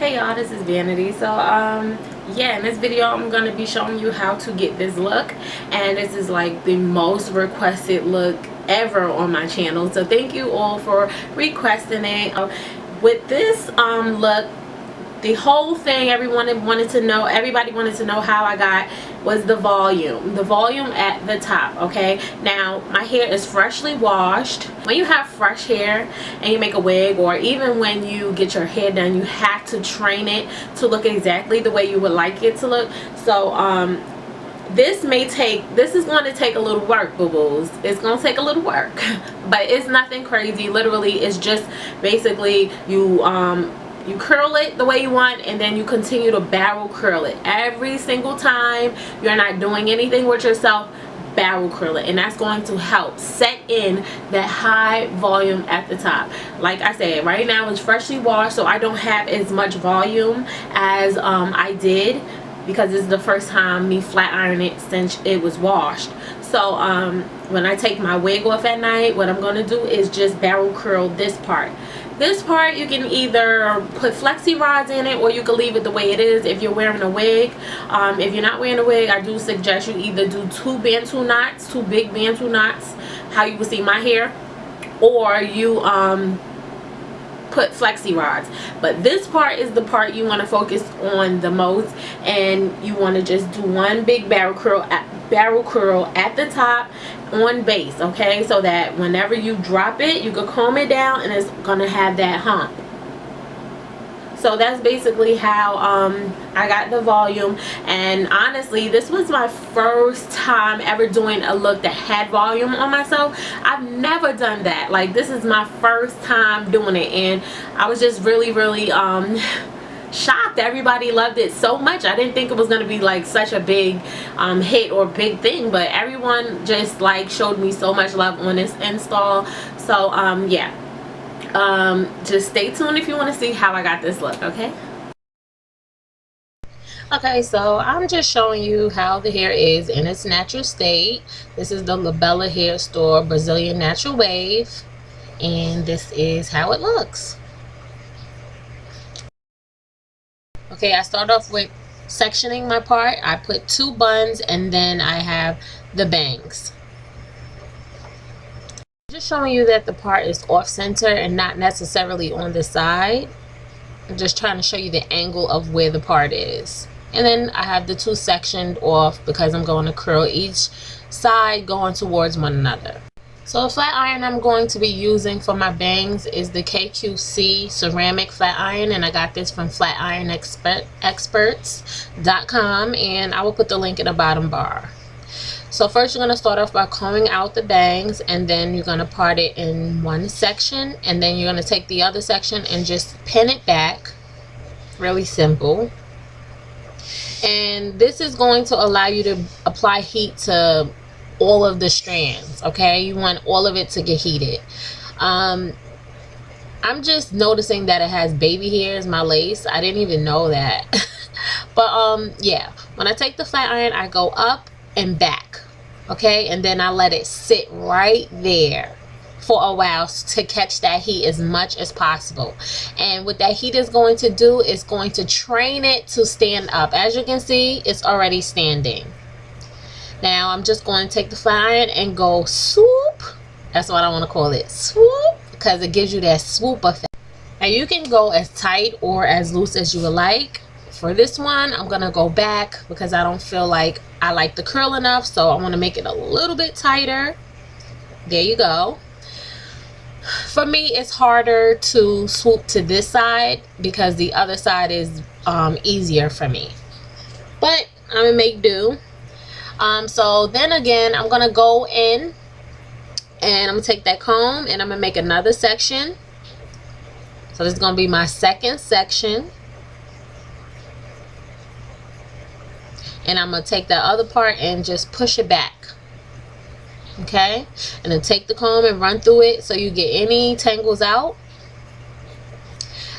Hey y'all, this is Vanity. So yeah, in this video I'm going to be showing you how to get this look, and this is like the most requested look ever on my channel, so thank you all for requesting it. With this look, the whole thing everybody wanted to know how I got was the volume at the top. Okay, now my hair is freshly washed. When you have fresh hair and you make a wig, or even when you get your hair done, you have to train it to look exactly the way you would like it to look. So this is going to take a little work, boo-boos. It's going to take a little work, but it's nothing crazy. Literally, it's just basically you curl it the way you want, and then you continue to barrel curl it every single time. You're not doing anything with yourself. Barrel curl it, and that's going to help set in that high volume at the top. Like I said, right now it's freshly washed, so I don't have as much volume as I did, because this is the first time me flat ironing it since it was washed. So when I take my wig off at night, what I'm going to do is just barrel curl this part. This part, you can either put flexi rods in it, or you can leave it the way it is if you're wearing a wig. If you're not wearing a wig, I do suggest you either do two big bantu knots, how you would see my hair, or you put flexi rods. But this part is the part you want to focus on the most, and you want to just do one big barrel curl at the top on base, okay, so that whenever you drop it, you can comb it down and it's gonna have that hump. So that's basically how I got the volume. And honestly, this was my first time ever doing a look that had volume on myself. I've never done that. Like, this is my first time doing it, and I was just really shocked. Everybody loved it so much. I didn't think it was going to be like such a big hit or big thing, but everyone just like showed me so much love on this install. So yeah, just stay tuned if you want to see how I got this look. Okay, so I'm just showing you how the hair is in its natural state. This is the Labella Hair Store Brazilian Natural Wave, and this is how it looks. Okay, I start off with sectioning my part. I put 2 buns, and then I have the bangs. Just showing you that the part is off center and not necessarily on the side. I'm just trying to show you the angle of where the part is. And then I have the 2 sectioned off because I'm going to curl each side going towards one another. So the flat iron I'm going to be using for my bangs is the KQC ceramic flat iron, and I got this from FLATIRONEXPERTS.com, and I will put the link in the bottom bar. So first you're going to start off by combing out the bangs, and then you're going to part it in one section, and then you're going to take the other section and just pin it back. Really simple. And this is going to allow you to apply heat to all of the strands. Okay, you want all of it to get heated. I'm just noticing that it has baby hairs, my lace. I didn't even know that. But yeah, when I take the flat iron, I go up and back, okay, and then I let it sit right there for a while to catch that heat as much as possible. And what that heat is going to do is going to train it to stand up. As you can see, it's already standing. Now I'm just going to take the flat iron and go swoop. That's what I want to call it, swoop, because it gives you that swoop effect. Now you can go as tight or as loose as you would like. For this one, I'm going to go back because I don't feel like I like the curl enough, so I want to make it a little bit tighter. There you go. For me, it's harder to swoop to this side because the other side is easier for me, but I'm going to make do. So then again, I'm going to go in and I'm going to take that comb and I'm going to make another section. So this is going to be my second section. And I'm going to take that other part and just push it back. Okay, and then take the comb and run through it so you get any tangles out.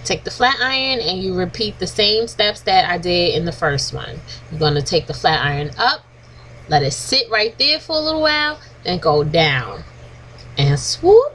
Take the flat iron and you repeat the same steps that I did in the first one. You're going to take the flat iron up, let it sit right there for a little while, then go down and swoop.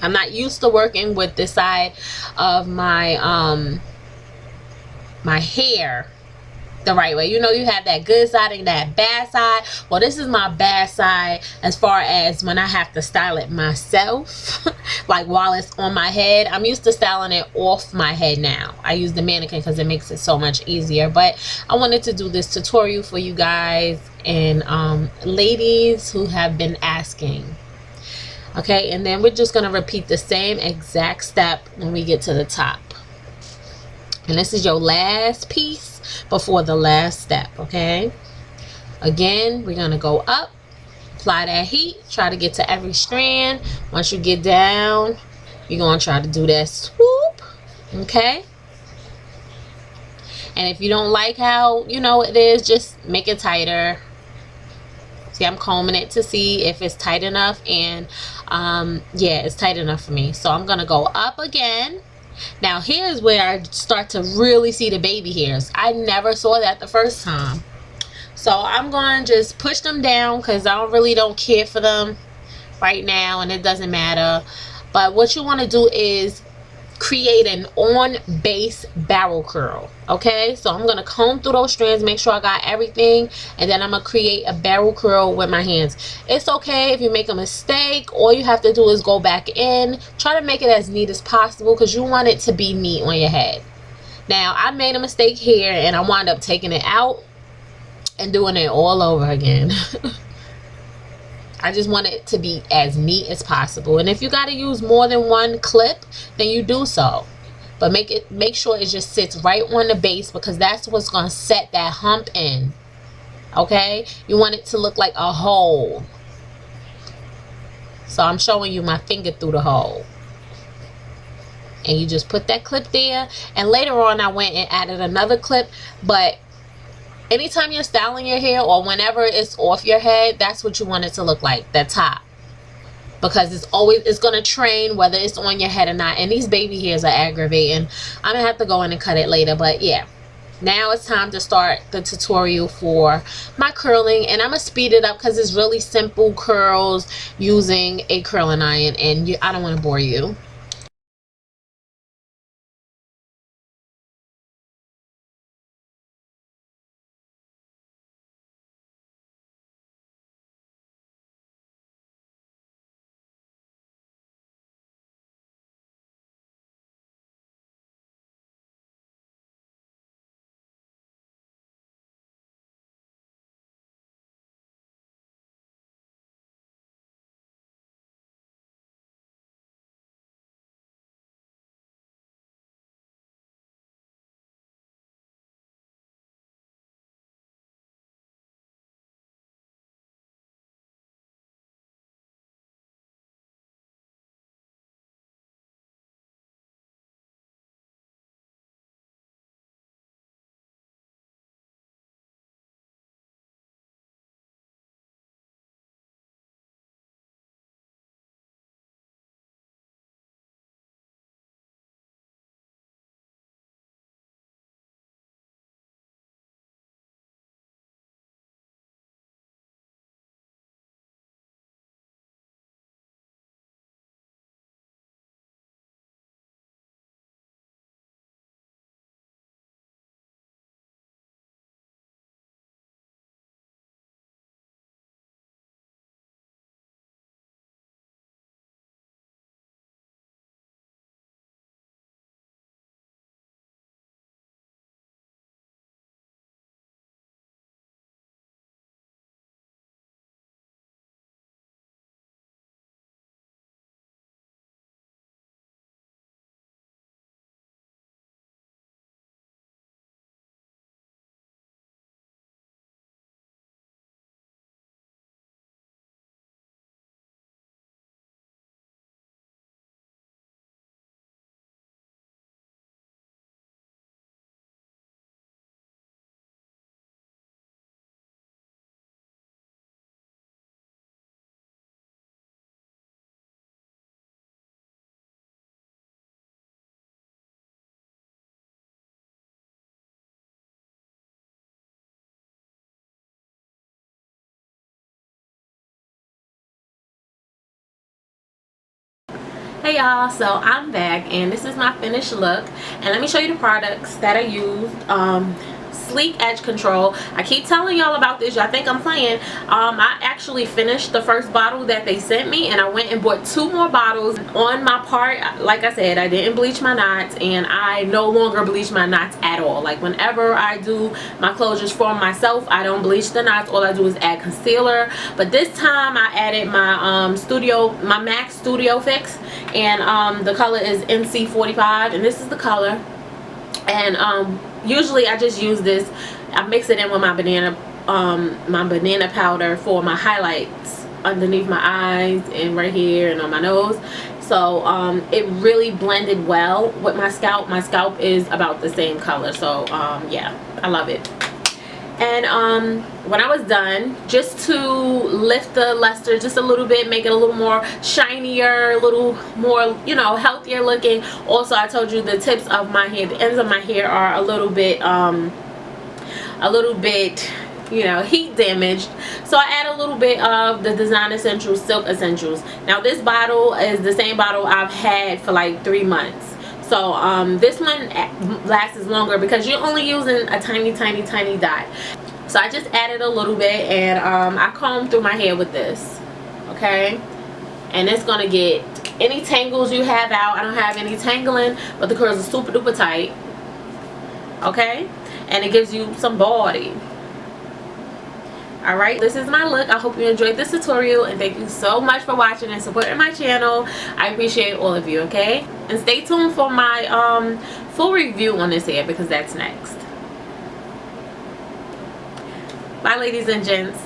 I'm not used to working with this side of my my hair the right way. You know, you have that good side and that bad side. Well, this is my bad side as far as when I have to style it myself. Like while it's on my head. I'm used to styling it off my head now. I use the mannequin because it makes it so much easier. But I wanted to do this tutorial for you guys and ladies who have been asking. Okay, and then we're just going to repeat the same exact step when we get to the top. And this is your last piece before the last step. Okay, again, we're going to go up, apply that heat, try to get to every strand. Once you get down, you're going to try to do that swoop. Okay, and if you don't like how it is, just make it tighter. See, I'm combing it to see if it's tight enough, and yeah, it's tight enough for me. So I'm gonna go up again. Now here's where I start to really see the baby hairs. I never saw that the first time. So I'm going to just push them down because I really don't care for them right now, and it doesn't matter. But what you want to do is create an on base barrel curl. Okay, so I'm gonna comb through those strands, make sure I got everything, and then I'm gonna create a barrel curl with my hands. It's okay if you make a mistake. All you have to do is go back in, try to make it as neat as possible because you want it to be neat on your head. Now I made a mistake here and I wound up taking it out and doing it all over again. I just want it to be as neat as possible. And if you got to use more than one clip, then you do so. But make sure it just sits right on the base because that's what's going to set that hump in. Okay? You want it to look like a hole. So I'm showing you my finger through the hole. And you just put that clip there. And later on I went and added another clip. But anytime you're styling your hair or whenever it's off your head, that's what you want it to look like, the top. Because it's going to train whether it's on your head or not. And these baby hairs are aggravating. I'm going to have to go in and cut it later. But yeah, now it's time to start the tutorial for my curling. And I'm going to speed it up because it's really simple curls using a curling iron. And I don't want to bore you. Hey y'all, so I'm back and this is my finished look, and let me show you the products that I used. Sleek edge control. I keep telling y'all about this. Y'all think I'm playing. I actually finished the first bottle that they sent me, and I went and bought 2 more bottles. On my part, like I said, I didn't bleach my knots, and I no longer bleach my knots at all. Like whenever I do my closures for myself, I don't bleach the knots. All I do is add concealer. But this time I added my my MAC Studio Fix, and the color is NC45, and this is the color. And usually I just use this, I mix it in with my banana powder for my highlights underneath my eyes and right here and on my nose. So it really blended well with my scalp. My scalp is about the same color, so yeah, I love it. And when I was done, just to lift the luster just a little bit, make it a little more shinier, a little more, you know, healthier looking. Also, I told you the tips of my hair, the ends of my hair are a little bit you know, heat damaged, so I add a little bit of the Design Essentials Silk Essentials. Now this bottle is the same bottle I've had for like 3 months. So this one lasts longer because you're only using a tiny dot. So I just added a little bit, and I combed through my hair with this, okay? And it's gonna get any tangles you have out. I don't have any tangling, but the curls are super duper tight, okay? And it gives you some body. Alright, this is my look. I hope you enjoyed this tutorial, and thank you so much for watching and supporting my channel. I appreciate all of you, okay? And stay tuned for my full review on this hair, because that's next. Bye ladies and gents.